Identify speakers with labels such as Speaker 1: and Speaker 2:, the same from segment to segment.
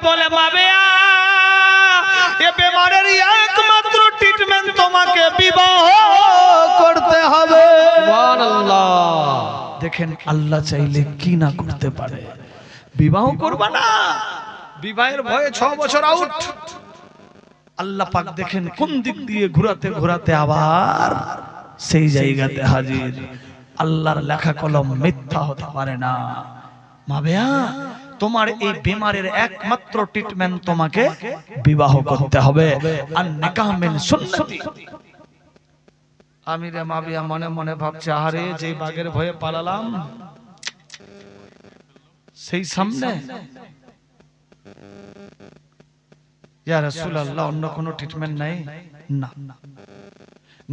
Speaker 1: বলে মাবেয়া এ বেমারের একমাত্র ট্রিটমেন্ট তোমাকে বিবাহ করতে হবে। সুবহানাল্লাহ। দেখেন আল্লাহ চাইলে কি না করতে পারে। বিবাহ করবা না, বিবাহের ভয়ে 6 বছর আউট। আল্লাহ পাক দেখেন কোন দিক দিয়ে ঘোরাতে ঘোরাতে আবার সেই জায়গাতে হাজির। আল্লাহর লেখা কলম মিথ্যা হতে পারে না। মাবেয়া তোমার এই বিমারের একমাত্র ট্রিটমেন্ট তোমাকে বিবাহ করতে হবে। আর নিকাহ মিন সুন্নতি। আমি রে মাবিয়া মনে মনে ভাবছে আরে যে বাঘের ভয়ে পালালাম সেই সামনে। ইয়া রাসূলুল্লাহ অন্য কোনো ট্রিটমেন্ট নাই? না,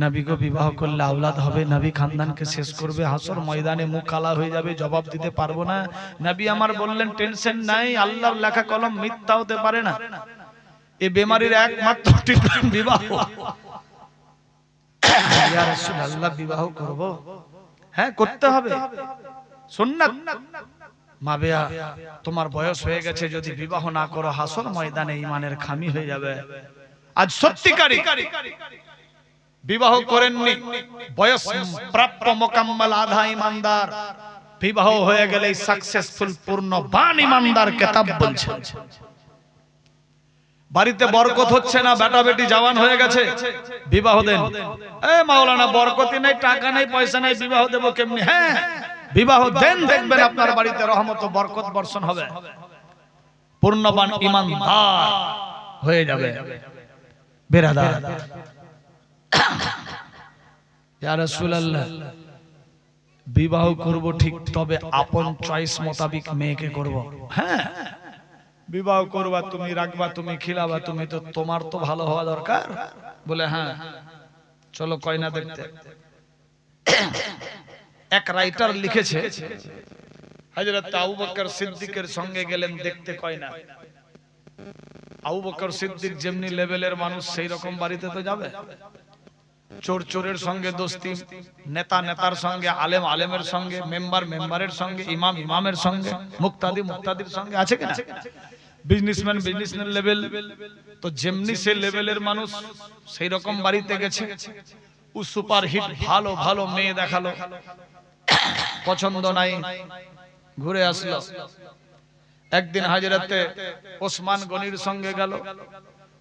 Speaker 1: নবী গো বিবাহ করলে আওলাদ হবে, নবী খানদানকে শেষ করবে, হাসর ময়দানে মুখ কালা হয়ে যাবে, জবাব দিতে পারবো না। নবী আমার বললেন টেনশন নাই, আল্লাহর লেখা কলম মিথ্যা হতে পারে না। এই বেমারির একমাত্র ট্রিটমেন্ট বিবাহ। ইয়া রাসূলুল্লাহ বিবাহ করব? হ্যাঁ করতে হবে, সুন্নাত। মাবেয়া তোমার বয়স হয়ে গেছে, যদি বিবাহ না করো হাসর ময়দানে ঈমানের খামি হয়ে যাবে। আজ সত্যিকারী বিবাহ করেননি, বয়স প্রাপ্য মোকাম্মল আধা ঈমানদার, বিবাহ হয়ে গেলে সাকসেসফুল পূর্ণবান ঈমানদার কিতাব বলছে। বাড়িতে বরকত হচ্ছে না, বেটা বেটি জওয়ান হয়ে গেছে, বিবাহ দেন। এ মাওলানা বরকতি নাই, টাকা নাই, পয়সা নাই, বিবাহ দেব কেমনি? হ্যাঁ বিবাহ দেন, দেখবেন আপনার বাড়িতে রহমত ও বরকত বর্ষণ হবে, পূর্ণবান ঈমানদার হয়ে যাবে। বেরাদার ইয়া রাসূলুল্লাহ বিবাহ করব ঠিক, তবে আপন চয়েস মোতাবেক মেয়েকে করব। হ্যাঁ বিবাহ করবা তুমি, রাখবা তুমি, খিলাবা তুমি, তো তোমার তো ভালো হওয়া দরকার। বলে হ্যাঁ চলো কয়না দেখতে। এক রাইটার লিখেছে হযরত আবু বকর সিদ্দিকের সঙ্গে গেলেন দেখতে কয়না। আবু বকর সিদ্দিক যেমনি লেভেলের মানুষ সেই রকম বাড়িতে তো যাবে। চোর চোরের সঙ্গে দোস্তি, নেতা নেতার সঙ্গে, আলেম আলেমের সঙ্গে, মেম্বার মেম্বারের সঙ্গে, ইমাম ইমামের সঙ্গে, মুক্তাদি মুক্তাদির সঙ্গে, আছে কিনা? বিজনেসম্যান বিজনেসম্যান লেভেল, তো যেমনি সে লেভেলের মানুষ সেই রকম বাড়িতে গেছে। ও সুপার হিট ভালো ভালো মেয়ে দেখালো, পছন্দ নাই, ঘুরে আসলো। একদিন হযরতে ওসমান গনির সঙ্গে গেল।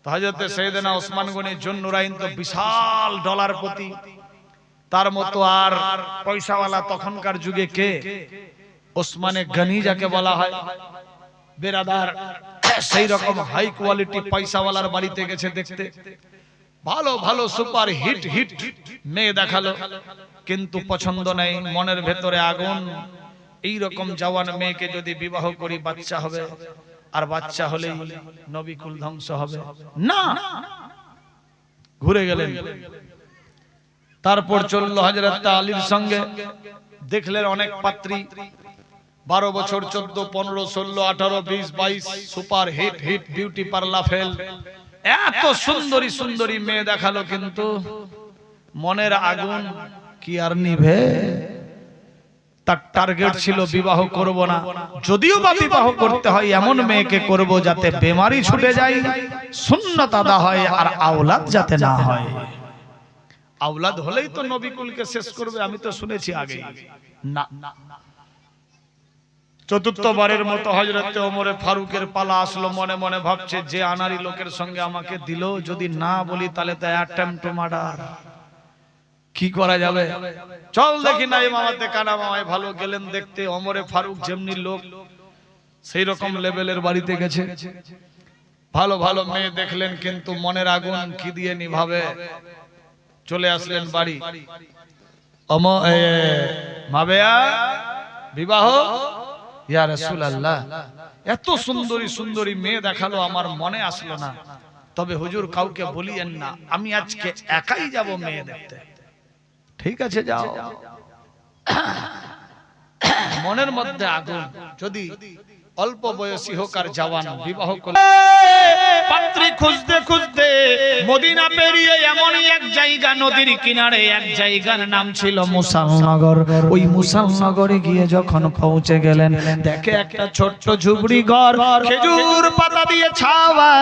Speaker 1: তো হযরতে সাইয়েদনা ওসমান গনি জুন্নুরাইন তো বিশাল ডলারপতি, তার মতো আর পয়সাওয়ালা তখনকার যুগে কে? ওসমানে গনি যাকে বলা হয়। বেরাদার সেই রকম হাই কোয়ালিটি পয়সাওয়ালার বাড়িতে গেছে দেখতে, ভালো ভালো সুপার হিট হিট মেয়ে দেখালো, কিন্তু পছন্দ নাই, মনের ভেতরে আগুন। এই রকম জওয়ান মেয়েকে যদি বিবাহ করি বাচ্চা হবে, আর বাচ্চা হলেই নবী কুল ধ্বংস হবে না। ঘুরে গেলেন। তারপর চলল হযরত আলীর সঙ্গে, দেখলেন অনেক পাত্রী, 12 বছর, 14, 15, 16, 18, 20, 22 super hit hit beauty parlour fail, এত সুন্দরী সুন্দরী মেয়ে দেখালো, কিন্তু মনের আগুন কি আর নিভে? তার টার্গেট ছিল বিবাহ করব না, যদিও বা বিবাহ করতে হয় এমন মেয়েকে করব যাতে বেমারি ছুটে যায়, সুন্নাত আদা হয়, আর আওলাদ যাতে না হয়। আওলাদ হলেই তো নবী কুলকে শেষ করবে, আমি তো শুনেছি আগে। না, চতুর্থবারের মতো হযরতে ওমরে ফারুকের পালা আসলো। মনে মনে ভাবছে যে আনারি লোকের সঙ্গে আমাকে দিল, যদি না বলি তাহলে তো অ্যাটেম্প টু মার্ডার, কি করা যাবে? চল দেখি না এই মামাতে কানা মামায় ভালো। গেলেন দেখতে, ওমরে ফারুক যেমনি লোক সেই রকম লেভেলের বাড়িতে গেছে, ভালো ভালো মেয়ে দেখলেন, কিন্তু মনের আগুন কি দিয়ে নিভাবে? চলে আসলেন বাড়ি। মাবেয়া বিবাহ? ইয়া রাসূলুল্লাহ এত সুন্দরী সুন্দরী মেয়ে দেখালো, আমার মনে আসলো না, তবে হুজুর কাউকে বলিয়েন না, আমি আজকে একাই যাব মেয়ে দেখতে। ঠিক আছে যাও। মনের মধ্যে আগুন, যদি অল্প বয়সী হোক আর জওয়ান, বিবাহ করলে পাত্রী খুঁজতে খুঁজতে মদিনা পেরিয়ে এমনই এক জায়গা, নদীর কিনারে এক জায়গার নাম ছিল মুসালনগর। ওই মুসালনগরে গিয়ে যখন পৌঁছে গেলেন, দেখে একটা ছোট্ট ঝুপড়ি ঘর, খেজুর পাতা দিয়ে ছাওয়া।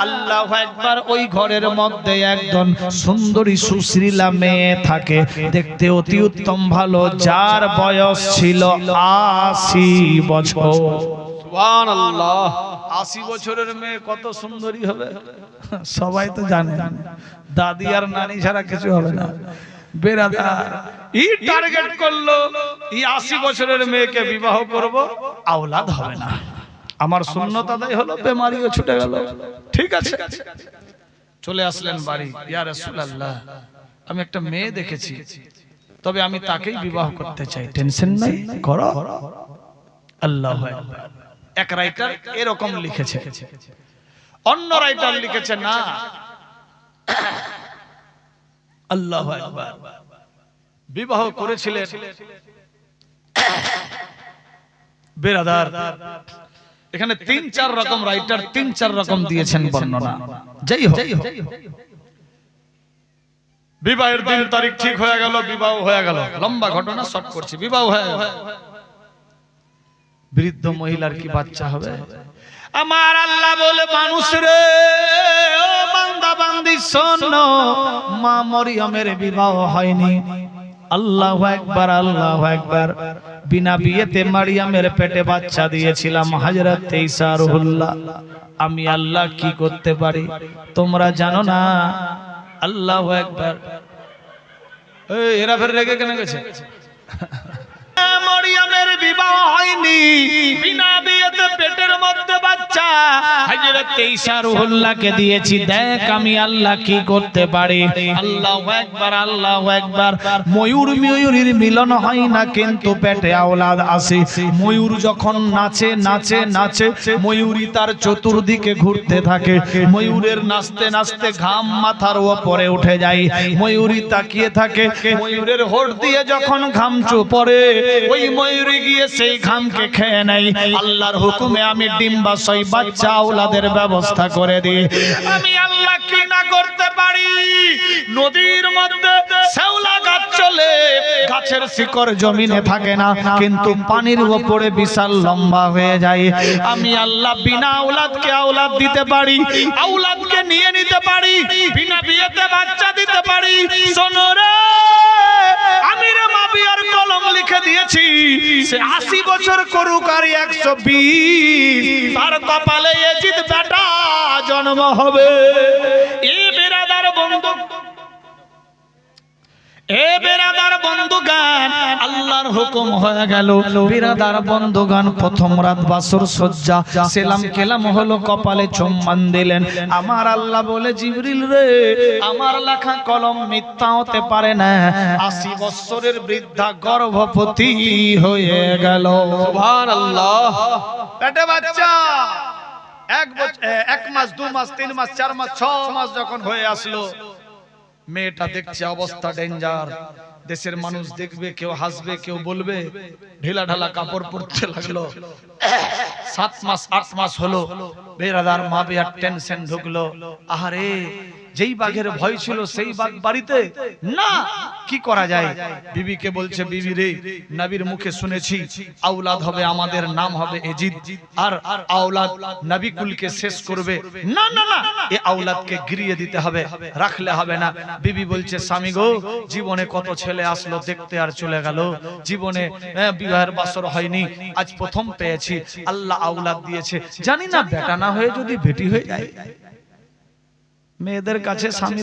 Speaker 1: আল্লাহু আকবার। ওই ঘরের মধ্যে একজন সুন্দরী সুশ্রীলা মেয়ে থাকে, দেখতে অতি উত্তম ভালো, যার বয়স ছিল ৮০ বছর। সুবহানাল্লাহ। ৮০ বছরের মেয়ে কত সুন্দরী হবে সবাই তো জানে, দাদি আর নানি ছাড়া কিছু হবে না। বেরাদার এই টার্গেট করলো, এই ৮০ বছরের মেয়েকে বিবাহ করব, আওলাদ হবে না, আমার সুন্নত আদায় হলো, বেমারিও ছুটে গেল। ঠিক আছে, চলে আসলেন বাড়ি। ইয়া রাসূলুল্লাহ, আমি একটা মেয়ে দেখেছি, তবে আমি তাকেই বিবাহ করতে চাই। টেনশন নাই, করো। আল্লাহু আকবার। এক রাইটার এরকম লিখেছে, অন্য রাইটার লিখেছে না। আল্লাহু আকবার। বিবাহ করেছিলেন বেরাদার। এখানে ৩-৪ রকম রাইটার ৩-৪ রকম দিয়েছেন বর্ণনা। যাই হোক, বিবাহের দিন তারিখ ঠিক হয়ে গেল, বিবাহ হয়ে গেল। লম্বা ঘটনা শর্ট করছি। বিবাহ হয়ে গেল, বৃদ্ধ মহিলার কি বাচ্চা হবে? আমার আল্লাহ বলে, মানুষ রে, ও বান্দা বান্দি শোনো, মা মরিয়মের বিবাহ হয়নি। আল্লাহু আকবার, আল্লাহু আকবার। বিনা বিয়েতে মারিয়ামের পেটে বাচ্চা দিয়েছিলাম হযরত ঈসা রুহুল্লাহ। আমি আল্লাহ কি করতে পারি তোমরা জানো না? আল্লাহু আকবার। এই এরা ফের রেগে কেন গেছে? মরিয়মের বিবাহ হয়নি, বিনা বিয়েতে পেটের মধ্যে বাচ্চা হযরত ঈসা রূহুল্লাহকে দিয়েছি। দেখ আমি আল্লাহ কি করতে পারি। আল্লাহু আকবার, আল্লাহু আকবার। ময়ূর ময়ূরীর মিলন হয় না, কিন্তু পেটে আওলাদ আছে। ময়ূর যখন নাচে নাচে নাচে, ময়ূরী তার চতুর্দিকে ঘুরতে থাকে। ময়ূরের নাচতে নাচতে ঘাম মাথার উপরে উঠে যায়। ময়ূরী তাকিয়ে থাকে, ময়ূরের হোঠ দিয়ে যখন ঘাম পড়ে, ওই ময়ূরী গিয়ে সেই ঘামকে খেয়ে নেয়। আল্লাহর হুকুমে আমি ডিম্বাশয় বাচ্চা আওলাদের ব্যবস্থা করে দিই। আমি আল্লাহ কি না করতে পারি? নদীর মধ্যে শ্যাওলা গাছ চলে, গাছের শিকড় জমিনে থাকে না, কিন্তু পানির উপরে বিশাল লম্বা হয়ে যায়। আমি আল্লাহ বিনা আওলাদকে আওলাদ দিতে পারি, আওলাদকে নিয়ে নিতে পারি, বিনা বিয়েতে বাচ্চা দিতে পারি। শোনো রে, আমি রে মা বিয়ার কলম লিখে দিয়েছি, সে ৮০ বছর করুক আর ১২০, তার কপালে এজিদ বেটা জন্ম হবে। এ বেরাদার বন্ধু, এ বেরাদার বন্ধুগান, আল্লাহর হুকুম হয়ে গেল। বেরাদার বন্ধুগান, প্রথম রাত বাসর সজ্জা, সেলাম কেলাম হলো, কপালে চুম্বন দিলেন। আমার আল্লাহ বলে, জিবরিল রে, আমার লেখা কলম মিথ্যা হতে পারে না। ৮০ বছরের বৃদ্ধা গর্ভবতী হয়ে গেল। সুবহানাল্লাহ। পেটে বাচ্চা ১ মাস ২ মাস ৩ মাস ৪ মাস ৬ মাস যখন হয়ে আসলো, মেয়েটা দেখছে অবস্থা ডেঞ্জার। দেশের মানুষ দেখবে, কেউ হাসবে, কেউ বলবে। ঢিলা ঢালা কাপড় পরতে লাগলো। ৭ মাস ৮ মাস হলো, বেরাদার মা বিয়ার টেনশন ঢুকলো। আহারে, যেই বাঘের ভয় ছিল সেই বাঘ বাড়িতে না, কি করা যায়? বিবিকে বলছে, বিবি রে, নবীর মুখে শুনেছি আওলাদ হবে, আমাদের নাম হবে এজিদ, আর আওলাদ নবী কুলকে শেষ করবে। না না না, এই আওলাদকে গিরিয়ে দিতে হবে, রাখলে হবে না। বিবি বলছে, স্বামী গো, জীবনে কত ছেলে আসলো দেখতে আর চলে গেল, জীবনে বিবাহের বাসর হয়নি, আজ প্রথম পেয়েছি, আল্লাহ আওলাদ দিয়েছে, জানি না বেটা না হয়ে যদি বেটি হয়ে যায়। মেয়েদের কাছে স্বামী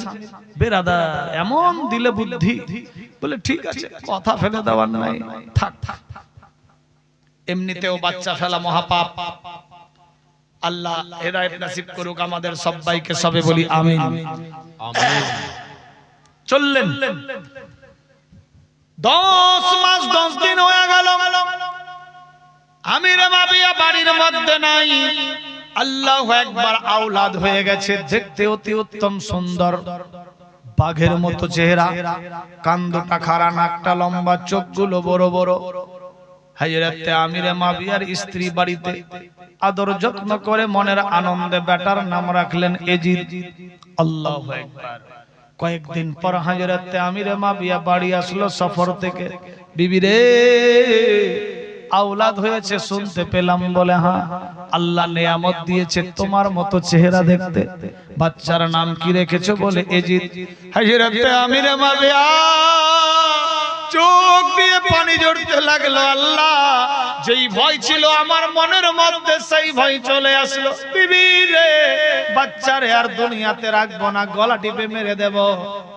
Speaker 1: বেরাদা এমন দিলে বুদ্ধি, বলে ঠিক আছে, কথা ফেলে দেওয়ার নাই, থাক থাক। এমনিতেও বাচ্চা ফেলা মহাপাপ। আল্লাহ হেদায়েত নসিব করুক আমাদের সবাইকে, সবে বলি আমিন আমিন। চললেন 10 মাস 10 দিন হয়ে গেল, আমির মাবিয়া বাড়ির মধ্যে নাই। আল্লাহু আকবার, আওলাদ হয়ে গেছে। দেখতে অতি উত্তম সুন্দর, বাঘের মতো চেহারা, কান দুটা খাড়া, নাকটা লম্বা, চোখগুলো বড় বড়। হযরত আমিরে মাবিয়ার স্ত্রী বাড়িতে আদর যত্ন করে মনের আনন্দে বেটার নাম রাখলেন এজিদ। আল্লাহু আকবার। কয়েকদিন পর হযরত আমিরে মাবিয়া বাড়ি আসলো সফর থেকে। বিবি রে, আওলাদ হয়েছে শুনতে পেলাম। বলে হ্যাঁ, আল্লাহ নেয়ামত দিয়েছে তোমার মতো চেহারা দেখতে। বাচ্চার নাম কি রেখেছো? বলে এজিদ। হযরত আমিরে মাবিয়া চোখ দিয়ে পানি ঝরতে লাগলো। আল্লাহ, যেই ভয় ছিল আমার মনের মধ্যে সেই ভয় চলে আসলো। বিবি রে, বাচ্চারে আর দুনিয়াতে রাখবো না, গলা টিপে মেরে দেব।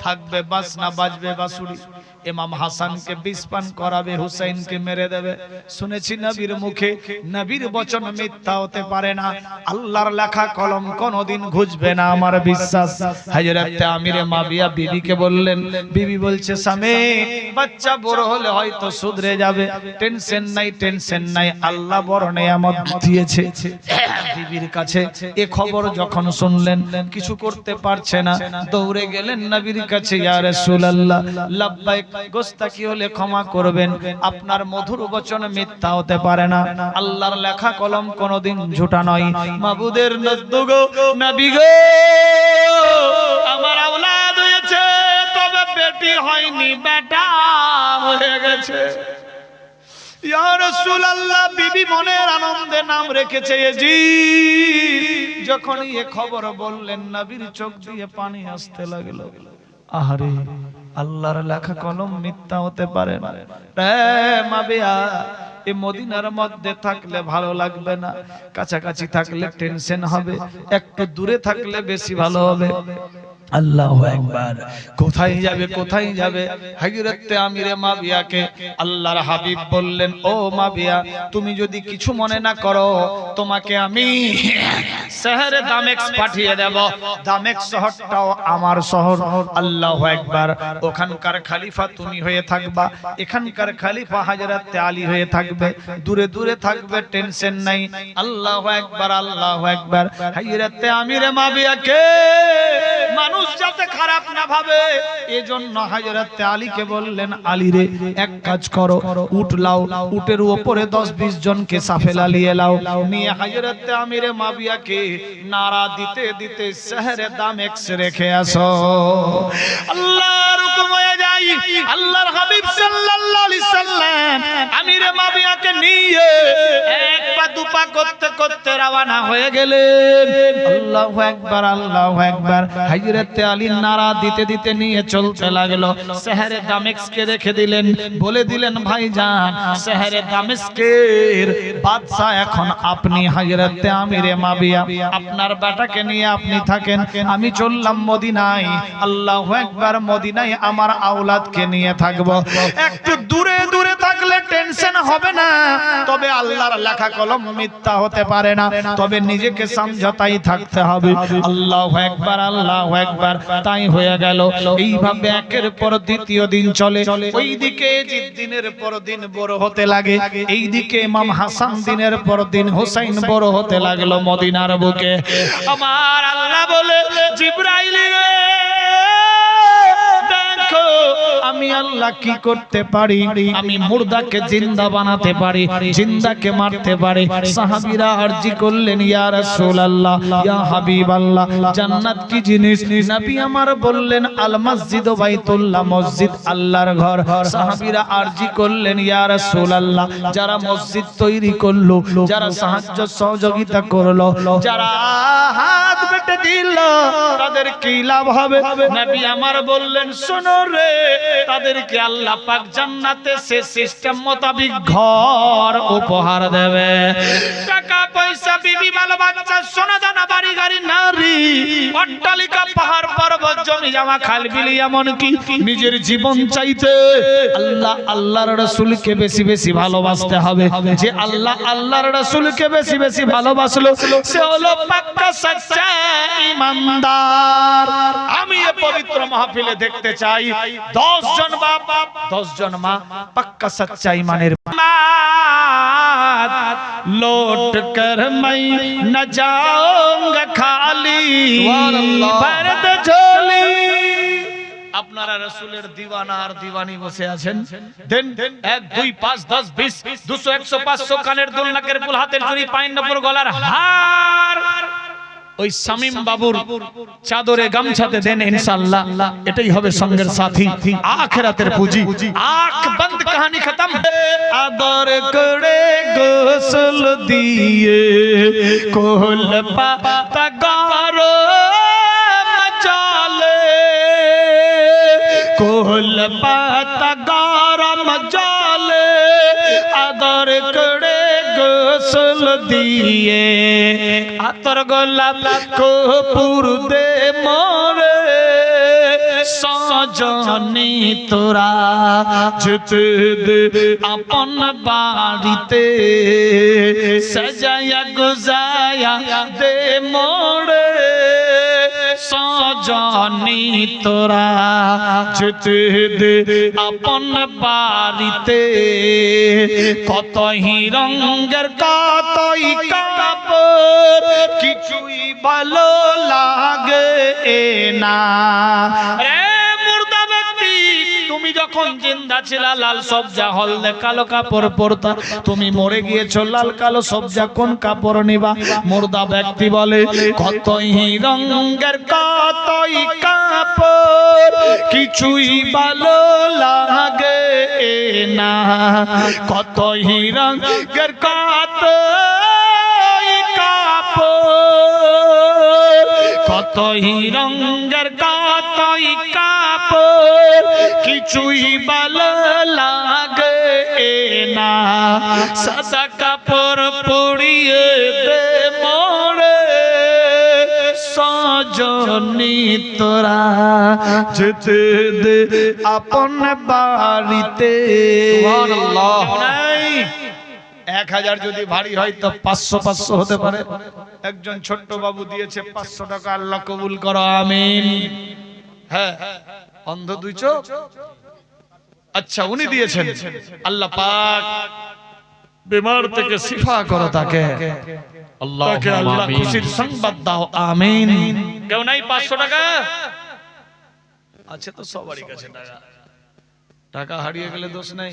Speaker 1: থাকবে বাসনা, বাজবে বাঁশুরি। ইমাম হাসানকে বিষ পান করাবে, হুসাইনকে মেরে দেবে। শুনেছি নবীর মুখে, নবীর বচন মিথ্যা হতে পারে না। আল্লাহর লেখা কলম কোনদিন ঘুচবে না, আমার বিশ্বাস। হযরত আমিরে মাবিয়া বিবিকে বললেন। বিবি বলছে, স্বামী, বাচ্চা বড় হলে হয়তো শুধরে যাবে, টেনশন নাই, টেনশন নাই, আল্লাহ বড় নেয়ামত দিয়েছে। বিবির কাছে এ খবর যখন শুনলেন, কিছু করতে পারছে না, দৌড়ে গেলেন নবীর কাছে। ইয়া রাসূলুল্লাহ, লাব্বাইক, গোস্তাকি হলে ক্ষমা করবেন, আপনার মধুর বচন মিথ্যা হতে পারে না, আল্লাহর লেখা কলম কোনদিন ঝুটা নয়। মাবুদের নজদুগ নবী গো, আমার আওলাদ হয়েছে, তবে বেটি হয়নি, বেটা হয়ে গেছে। ইয়া রাসূলুল্লাহ, বিবি মনের আনন্দে নাম রেখেছে এজিদ। যখন এই খবর বললেন, নবীর চোখ দিয়ে পানি আসতে লাগলো। আহারে, আল্লাহর লেখা কলম মিথ্যা হতে পারে না। মাবিয়া, এই মদিনার মধ্যে থাকলে ভালো লাগবে না, কাছাকাছি থাকলে টেনশন হবে, একটু দূরে থাকলে বেশি ভালো হবে। আল্লাহু আকবার। কোথায় যাবে, কোথায় যাবে? হযরত আমিরে মাবিয়াকে আল্লাহর হাবিব বললেন, ও মাবিয়া, তুমি যদি কিছু মনে না করো, তোমাকে আমি শহরে দামেস্ক পাঠিয়ে দেব। দামেস্ক শহরটাও আমার শহর। আল্লাহু আকবার। ওখানকার খলিফা তুমি হয়ে থাকবা, এখানকার খলিফা হযরত আলী হয়ে থাকবে। দূরে দূরে থাকবে, টেনশন নাই। আল্লাহু আকবার, আল্লাহু আকবার। হযরত আমিরে মাবিয়াকে মানুষ যাতে খারাপ না ভাবে, এজন্য হযরত আলীকে বললেন, আলী রে, এক কাজ করো, উট লাও, উটের উপরে 10-20 জনকে সাফেলা নিয়ে লাও, নিয়ে হযরত আমিরে মাবিয়াকে নারা দিতে দিতে শহরে দামেস্ক রেখে আসো। আল্লাহর হুকুম হয়ে যায়। আল্লাহর হাবিব সাল্লাল্লাহু আলাইহি সাল্লাম আমিরে মাবিয়াকে নিয়ে এক পা দুপা করতে করতে রওনা হয়ে গেলেন। আল্লাহু আকবার, আল্লাহু আকবার। হযরত আলী নারা দিতে দিতে নিয়ে চলতে লাগলো। শহরে দামেস্কে রেখে দিলেন, বলে দিলেন, ভাইজান, শহরে দামেস্কের বাদশা এখন আপনি। হযরত আমিরে মাবিয়া, আপনার বেটাকে নিয়ে আপনি থাকেন, আমি চললাম মদিনায়। আল্লাহু আকবার। মদিনায় আমার আওলাদকে নিয়ে থাকবো। একটু দূরে দূরে থাকলে টেনশন হবে না, তবে আল্লাহর লেখা কলম মিথ্যা হতে পারে না, তবে নিজেকে সমঝোতাই থাকতে হবে। আল্লাহু আকবার, আল্লাহু আকবার। তাই হয়ে গেল। এইভাবে একের পর দ্বিতীয় দিন চলে। ওইদিকে এজিদ দিনের পর দিন বড় হতে লাগে, এইদিকে ইমাম হাসান দিনের পর দিন হুসাইন বড় হতে লাগলো মদিনার বুকে। আমার আল্লাহ বলে, জিবরাইল রে, দেখো আমি আল্লাহ কি করতে পারি। আমি মুর্দাকে জিন্দা বানাতে পারি, জিন্দাকে মারতে পারি। সাহাবীরা আরজি করলেন, ইয়া রাসূলুল্লাহ, ইয়া হাবিবাল্লাহ, জান্নাত কি জিনিস? নবী আমার বললেন, আল মসজিদ বাইতুল্লাহ, মসজিদ আল্লাহর ঘর। সাহাবীরা আরজি করলেন, ইয়া রাসূলুল্লাহ, যারা মসজিদ তৈরি করলো, যারা সাহায্য সহযোগিতা করলো, যারা হাত বেটে দিল, তাদের কি লাভ হবে? নবী আমার বললেন, শোনো রে, তাদেরকে আল্লাহ পাক জান্নাতে সে সিস্টেম মোতাবেক ঘর উপহার দেবে। টাকা পয়সা, বিবি, ভালো বাচ্চা, সোনা দানা, বাড়ি গাড়ি, নারী, অট্টালিকা, পাহাড় পর্বত, জমি জমা, খাল বিল, এমন কি নিজের জীবন চাইতে আল্লাহ আল্লাহর রাসূলকে বেশি বেশি ভালোবাসতে হবে। যে আল্লাহ আল্লাহর রাসূলকে বেশি বেশি ভালোবাসলো, সে হলো পাক্কা সচ্চা ঈমানদার। আমি এই পবিত্র মাহফিলে দেখতে চাই 10 জন বাপ, 10 জন মা পাক্কা সচ্চা ঈমানের। लौट कर मैं न जाऊंगा खाली, भर दे झोली। আপনারা রাসূলের দিওয়ানা আর দিওয়ানি বসে আছেন, দেন 1 2 5 10 20 200 100 500 কানের দুল, নাকের ফুল, হাতের চুড়ি, পায়ের নপুর, গলার হার ওই শামীম বাবুর চাদরে গামছাতে দেন, ইনশাআল্লাহ এটাই হবে সঙ্গের সাথী, আখিরাতের পুঁজি। আঁখ বন্ধ, কাহিনী খতম। আদর করে গোসল দিয়ে কোল পাতা গরম জলে, কোল পাতা গরম জলে আদর করে গোসল দিয়ে, আতর গোলাপ কপুর দে মোরে সজনী তোরা যেতে দে আপন বাড়িতে, সাজায়া গুজায়া দে মোরে সজনী তোরা যেতে দে আপন বাড়িতে। কতই রঙের কতই কাপড় কিছুই ভালো লাগে না। তুমি যখন জিন্দা ছিলা লাল সবজা হলদে কালো কাপড় পরতা, তুমি মরে গিয়েছো লাল কালো সবজা কোন কাপড় নিবা? মুর্দা ব্যক্তি বলে কতই রঙের কতই কাপড় কিছুই ভালো লাগে না, কতই রঙের কতই কাপড়, কতই রঙের কতই কাপড় কিছুই ভালো লাগে না। সাদা কাপড় পরিয়ে দে মোরে সজনী তোরা যেতে দে আপন বাড়িতে। সুবহানাল্লাহ। 1000 যদি ভারী হয় তো 500 হতে পারে। একজন ছোট্ট বাবু দিয়েছে 500 টাকা, আল্লাহ কবুল করো আমিন। হ্যাঁ, অন্ধ দুই চোখ, আচ্ছা উনি দিয়েছেন, আল্লাহ পাক বিমার থেকে শিফা করো তাকে, তাকে আল্লাহ খুশির সংবাদ দাও আমিন। কেউ নাই 500 টাকা আছে তো সবারই কাছে টাকা, টাকা হারিয়ে গেলে দোষ নাই।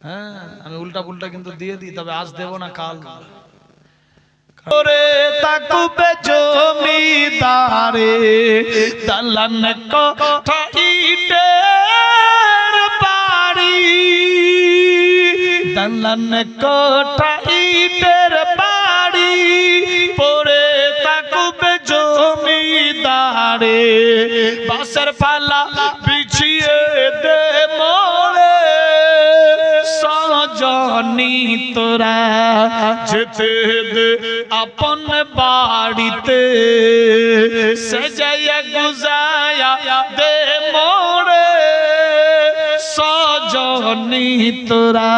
Speaker 1: হ্যাঁ, আমি উল্টা পুল্টা কিন্তু দিয়ে দিই, তবে আজ দেব না কাল। করে তাকুবে জমিদারে দালান কোঠা ইটের বাড়ি, দালান কোঠা ইটের বাড়ি পরে তাকুবে জমিদারে, বাঁশের পালা বিছিয়ে দে মোরে সজনী তোরা যেতে দে আপন বাড়িতে, সাজায়া গুজায়া দে মোরে সজনী তোরা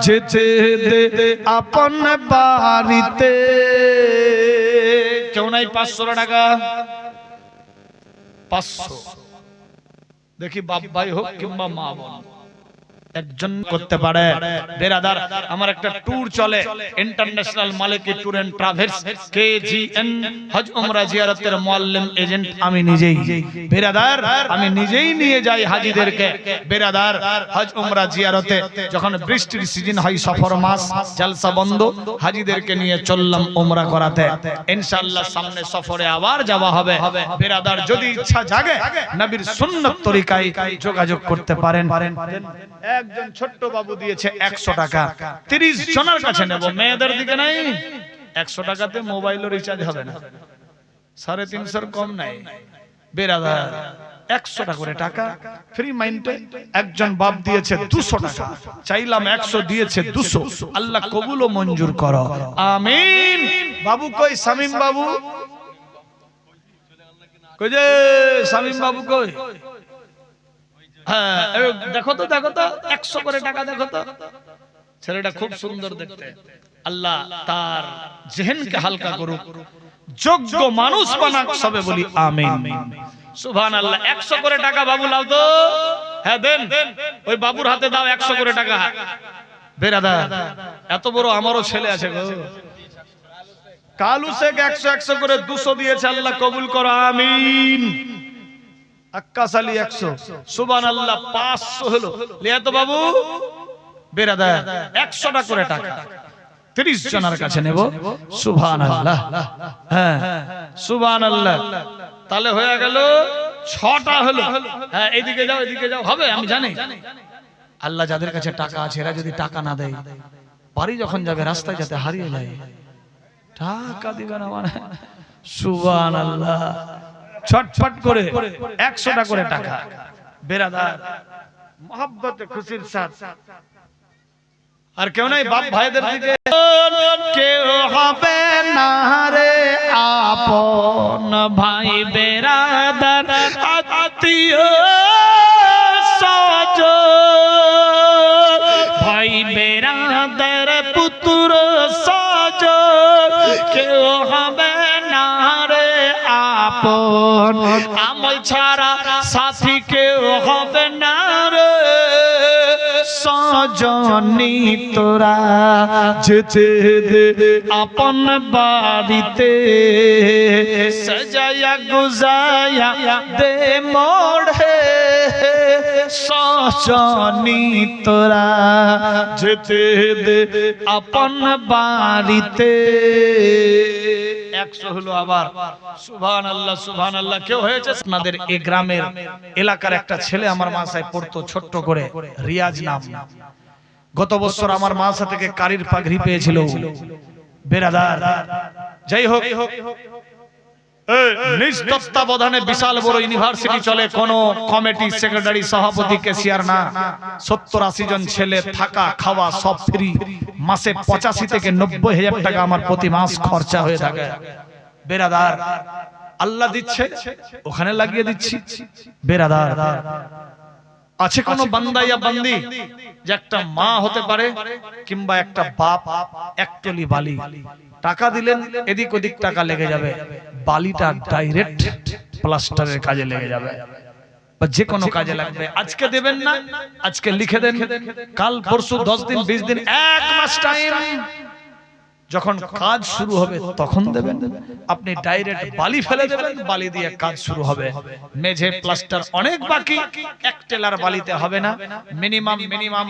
Speaker 1: যেতে দে আপন বাড়িতে। কেউ নাই 500 টাকা? 500 দেখি বাপ ভাই হোক কিংবা মা বোন একজন করতে পারে। বেরাদার, আমার একটা ট্যুর চলে, international Maliki tour and travels, KGN হজ উমরা জিয়ারতের মুআল্লিম এজেন্ট আমি নিজেই। বেরাদার, আমি নিজেই নিয়ে যাই হাজীদেরকে। বেরাদার, হজ উমরা জিয়ারতে যখন বৃষ্টির সিজন হয়, সফর মাস, জলসা বন্ধ, হাজীদেরকে নিয়ে চললাম উমরা করাতে। ইনশাআল্লাহ সামনে সফরে আবার যাওয়া হবে। বেরাদার, যদি ইচ্ছা জাগে নবীর সুন্নাত তরিকায় যোগাযোগ করতে পারেন। একজন ছোট্ট বাবু দিয়েছে 100 টাকা, 30 জনের কাছে নেব, মেয়েদের দিকে নাই। 100 টাকাতে মোবাইলের রিচার্জ হবে না, 350 কম নাই। বেরাদার, 100 টাকা করে টাকা ফ্রি মাইন্ডে একজন বাপ দিয়েছে 200 টাকা, চাইলাম 100, দিয়েছে 200। আল্লাহ কবুল ও মঞ্জুর করো আমিন। বাবু কই? শামীম বাবু কই? যে শামীম বাবু কই? হ্যাঁ, দেখো তো 100 করে টাকা দেখো তো। ছেলেটা খুব সুন্দর দেখতে, আল্লাহ তার জেহেনকে হালকা করুক, যোগ্য মানুষ বানাক, সবে বলি আমিন। সুবহানাল্লাহ। 100 করে টাকা বাবু লাও তো। হ্যাঁ দেন, ওই বাবুর হাতে দাও 100 করে টাকা। বেরাদার, এত বড় আমারও ছেলে আছে গো। কালু শেখ 100 করে 200 দিয়েছে, আল্লাহ কবুল করো আমিন। আক্কাস আলী 100, সুবহানাল্লাহ 500 হলো। লিয়াত বাবু বেরাদার 100টা করে টাকা 30 জনের কাছে নেব। সুবহানাল্লাহ, হ্যাঁ সুবহানাল্লাহ। তাহলে হয়ে গেল 6টা হলো। হ্যাঁ এদিকে যাও, এদিকে যাও, হবে আমি জানি। আল্লাহ যাদের কাছে টাকা আছে এরা যদি টাকা না দেয়, বাড়ি যখন যাবে রাস্তায় যাতে হারিয়ে যায়, টাকা দিবে না মানে। সুবহানাল্লাহ, ছটফট করে 100টা করে টাকা বেরাদার মহব্বতে খুশির সাথে। আর কেউ নাই বাপ ভাইদের দিকে কেউ হবে না রে আপন, ভাই বেরাদার আত্মীয় স্বজন, ভাই বেরাদার পুত্র স্বজন, কেউ হবে না রে আপন, আমল ছাড়া সাথী কেউ হবে না রে সজনী, তোরা যেতে দে আপন বাড়িতে, সাজায়া গুজায়া দে মোড়ে, সজনী তোরা যেতে দে আপন বাড়িতে। 100 হলো আবার। সুবহানাল্লাহ, সুবহানাল্লাহ। কেউ হয়েছে আপনাদের এই গ্রামের এলাকার একটা ছেলে আমার মাসায় পড়তো ছোট্ট করে, রিয়াজ নাম। গত বছর আমার মাসা থেকে কারির পাগড়ি পেয়েছিল বেরাদার। যাই হোক, নিজ তত্ত্বাবধানে বিশাল বড় ইউনিভার্সিটি চলে, কোন কমিটি সেক্রেটারি সভাপতি ক্যাশিয়ার না, 70-80 জন ছেলে, থাকা খাওয়া সব ফ্রি। মাসে 85 থেকে 90 হাজার টাকা আমার প্রতি মাস খরচা হয়ে থাকে বেরাদার। আল্লাহ দিচ্ছে, ওখানে লাগিয়ে দিচ্ছি বেরাদার। আছে কোন বান্দা ইয়া বান্দি যে একটা মা হতে পারে কিংবা একটা বাপ, একটলি বালি টাকা দিলেন, এদিক ওদিক টাকা লেগে যাবে, বালিটা ডাইরেক্ট প্লাস্টারের কাজে লেগে যাবে বা যে কোনো কাজে লাগবে। আজকে দেবেন না, আজকে লিখে দেন, কাল পরশু 10 দিন 20 দিন 1 মাস টাইম, যখন কাজ শুরু হবে তখন দেবেন। আপনি ডাইরেক্ট বালি ফেলে দেবেন, বালি দিয়ে কাজ শুরু হবে। মেঝে প্লাস্টার অনেক বাকি, এক টেলার বালিতে হবে না, মিনিমাম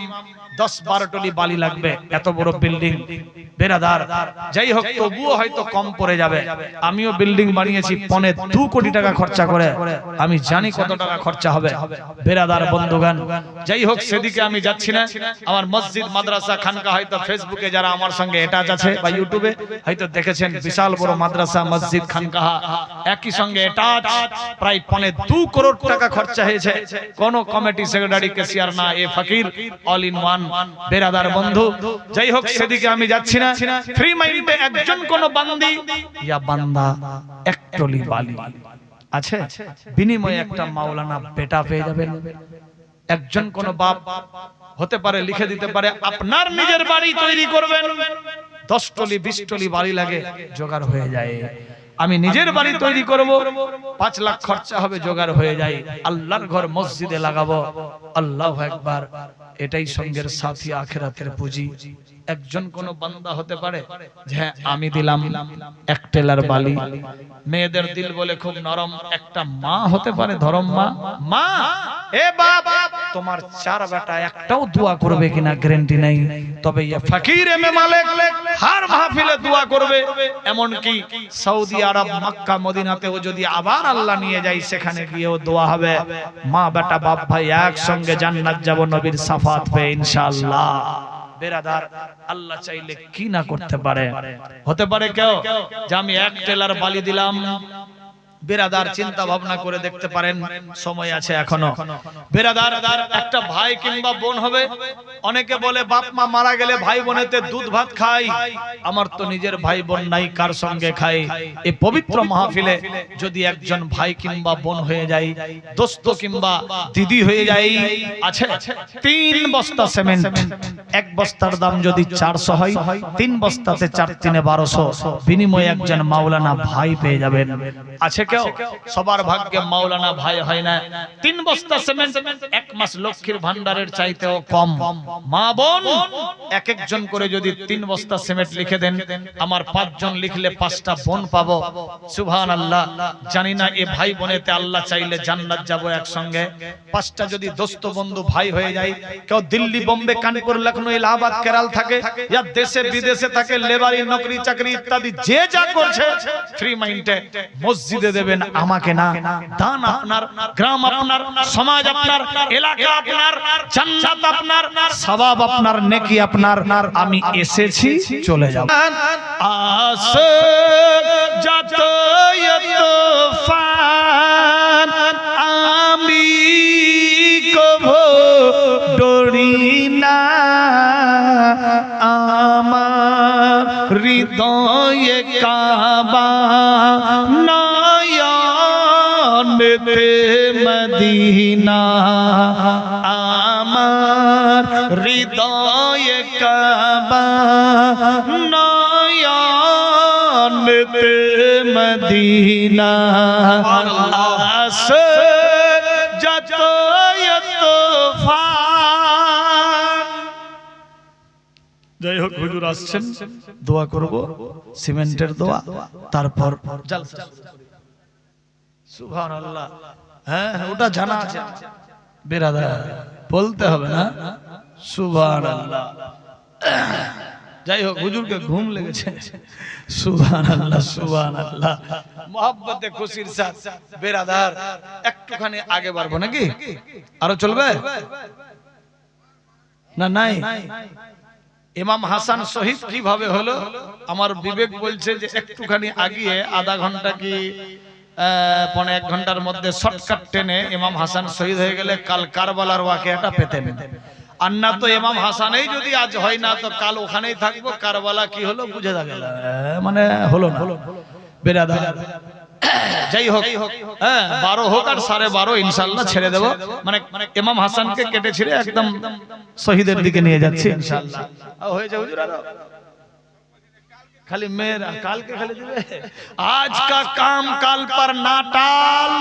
Speaker 1: 10-12 টলি বালি লাগবে, এত বড় বিল্ডিং বেরাদার। যাই হোক, তবুও হয়তো কম পড়ে যাবে। আমিও বিল্ডিং বানিয়েছি 2.25 কোটি টাকা খরচা করে, আমি জানি কত টাকা খরচা হবে বেরাদার বন্ধুগণ। যাই হোক, সেদিকে আমি যাচ্ছি না। আমার মসজিদ মাদ্রাসা খানকা হয়তো ফেসবুকে যারা আমার সঙ্গে অ্যাটাচ আছে বা ইউটিউবে হয়তো দেখেছেন, বিশাল বড় মাদ্রাসা মসজিদ খানকাহা একই সঙ্গে অ্যাটাচ, প্রায় 2.25 কোটি টাকা খরচা হয়েছে। কোন কমিটি সেক্রেটারি ক্যাশিয়ার না, এ ফকির অল ইন ওয়ান বেরাদার বন্ধু। যাই হোক, সেদিকে আমি যাচ্ছি না। ফ্রি মাইন্ডে একজন কোন বান্দি ইয়া বান্দা একটলি বালি আছে, বিনিময়ে একটা মাওলানা বেটা পেয়ে যাবেন। একজন কোন বাপ হতে পারে, লিখে দিতে পারে, আপনার নিজের বাড়ি তৈরি করবেন, 10 টলি 20 টলি বাড়ি লাগে, জোগাড় হয়ে যায়। আমি নিজের বাড়ি তৈরি করব, 5 লাখ খরচা হবে, জোগাড় হয়ে যায়। আল্লাহর ঘর মসজিদে লাগাবো, আল্লাহু আকবার। এটাই সঙ্গের সাথী, আখিরাতের পুঁজি। একজন কোন বান্দা হতে পারে যে হ্যাঁ আমি দিলাম 1 টেলার বালি। মেয়েদের দিল বলে খুব নরম, একটা মা হতে পারে, ধরম মা, মা এ বাপ তোমার 4 বেটা একটাও দোয়া করবে কিনা গ্যারান্টি নাই, তবে ইয়া ফকির এমএ মালিক হর মাহফিলে দোয়া করবে। এমন কি সৌদি আরব, মক্কা, মদিনাতেও যদি আবার আল্লাহ নিয়ে যায়, সেখানে গিয়েও দোয়া হবে। মা বেটা বাপ ভাই একসঙ্গে জান্নাত যাব নবীর শাফাত পেয়ে ইনশাআল্লাহ বেরাদার। আল্লাহ চাইলে কি না করতে পারে। হতে পারে কেউ যে আমি 1 টেলার বালি দিলাম, বেরাদার চিন্তা ভাবনা করে দেখতে পারেন, সময় আছে এখনো বেরাদার। একটা ভাই কিংবা বোন হবে, অনেকে বলে বাপ মা মারা গেলে ভাই বোনেতে দুধ ভাত খাই, আমার তো নিজের ভাই বোন নাই, কার সঙ্গে খাই? এই পবিত্র মাহফিলে যদি একজন ভাই কিংবা বোন হয়ে যায়, দোস্ত কিংবা দিদি হয়ে যায়, আছে 3 বস্তা সিমেন্ট, 1 বস্তার দাম যদি 400 হয়, 3 বস্তাতে 4 3 1200, বিনিময়ে একজন মাওলানা ভাই পেয়ে যাবেন। আছে কেউ? সবার ভাগ্যে মাওলানা ভাই হয় না। 3 বস্তা সিমেন্ট 1 মাস লক্ষ্মীর ভান্ডারের চাইতেও কম। মা বোন এক একজন করে যদি 3 বস্তা সিমেন্ট লিখে দেন, আমার 5 জন লিখলে 5টা বোন পাবো। সুবহানাল্লাহ। জানি না এ ভাই বোনেতে আল্লাহ চাইলে জান্নাত যাব একসঙ্গে। 5টা যদি দোস্ত বন্ধু ভাই হয়ে যায়, কেউ দিল্লি বোম্বে কানপুর লখনউ এলাহাবাদ কেরাল থাকে, ইয়া দেশে বিদেশে থাকে, লেবারি নকরি চাকরি ইত্যাদি যে যা করছে, ফ্রি মাইন্ডে মসজিদে দেবেন, আমাকে না। দান আপনার, গ্রাম আপনার, সমাজ আপনার, এলাকা আপনার, জান্নাত আপনার, সওয়াব আপনার, নেকি আপনার। আমি এসেছি, চলে যাব। আস যত তুফান আমি কভো ডরি না, আমার হৃদয়ে কাবা নয়নেতে মদিনা, আমার হৃদয়ে কাবা নয়নেতে মদিনা। আস যত তুফান। যাই হোক, হুজুর আসছেন, দোয়া করব, সিমেন্টের দোয়া, তারপর জলসা। সুবহানাল্লাহ। হ্যাঁ, ওটা জানা আছে বেরাদার, বলতে হবে না? সুবহানাল্লাহ। যাই হোক, হুজুরকে ঘুম লেগেছে। সুবহানাল্লাহ, সুবহানাল্লাহ। মোহাব্বতে খুশির সাথ বেরাদার একটুখানি আগে বাড়বো নাকি? আরো চলবে না? নাই। ইমাম হাসান শহীদ কিভাবে হলো? আমার বিবেক বলছে যে একটুখানি আগিয়ে আধা ঘন্টা কি 1.5 ঘন্টার মধ্যে শর্টকাট টেনে ইমাম হাসান শহীদ হয়ে গেলে কাল কারবালার ওয়াকিয়াটা পেতেন। আর না তো ইমাম হাসানেই যদি আজ হয় না, তো কাল ওখানেই থাকবো। কারবালা কি হলো বুঝে গেল, মানে হলো না। বেরাদার যাই হোক, হ্যাঁ 12 হোক আর 12.5 ইনশাআল্লাহ ছেড়ে দেব। মানে ইমাম হাসানকে কেটে ছিঁড়ে একদম শহীদের দিকে নিয়ে যাচ্ছি ইনশাআল্লাহ। হয়ে যাবে হুজুর, আরো খালি মেয়েরা কালকে খালি দিবে। আজ কা কাম কাল पर না টাল,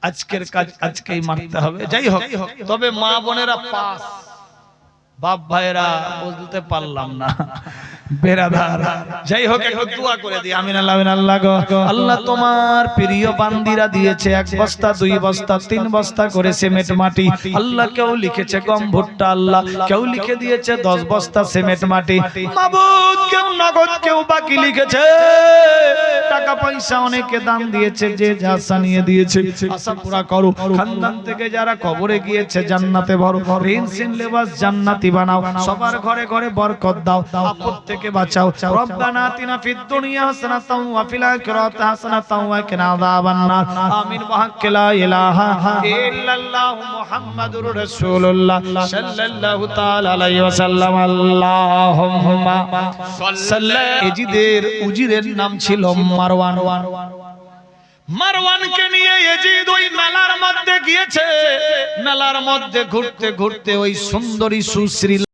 Speaker 1: আজকের কাজ আজকেই মারতে হবে। যাই হোক, তবে মা বোনেরা পাস, বাপ ভাইরা বুঝতে পারলাম না বেরাদার। যাই হোক, একটু দোয়া করে দিই। আমিন আল্লাহ, আমিন আল্লাহ গো। আল্লাহ তোমার প্রিয় বান্দিরা দিয়েছে 1 বস্তা 2 বস্তা 3 বস্তা করে সিমেন্ট মাটি। আল্লাহ কেউ লিখেছে গম ভুট্টা, আল্লাহ কেউ লিখে দিয়েছে 10 বস্তা সিমেন্ট মাটি। মাবুদ কেউ নগদ কেউ বাকি লিখেছে। টাকা পয়সা অনেকে দান দিয়েছে, যে যা আশা নিয়ে দিয়েছে আশা পুরা করো। খানদান থেকে যারা কবরে গিয়েছে জান্নাতে ভরো, ঋণ সিন লেবাস জান্নাতি বানাও, সবার ঘরে ঘরে বরকত দাও, আপদ থেকে বাঁচাও। রব্বানা আতিনা ফিদ দুনিয়া হাসানাতাও ওয়া ফিল আখিরাতি হাসানাতাও ওয়া কিনা আযাবান নার। আমিন। ওয়া লা ইলাহা ইল্লাল্লাহু মুহাম্মাদুর রাসূলুল্লাহ সাল্লাল্লাহু তাআলা আলাইহি ওয়াসাল্লাম। আল্লাহুম্মা সাল্লি। এজিদের উজিরের নাম ছিল মারওয়ান। মারওয়ানকে নিয়ে এজিদ ওই মেলার মধ্যে গিয়েছে। মেলার মধ্যে ঘুরতে ঘুরতে ওই সুন্দরী সুশ্রী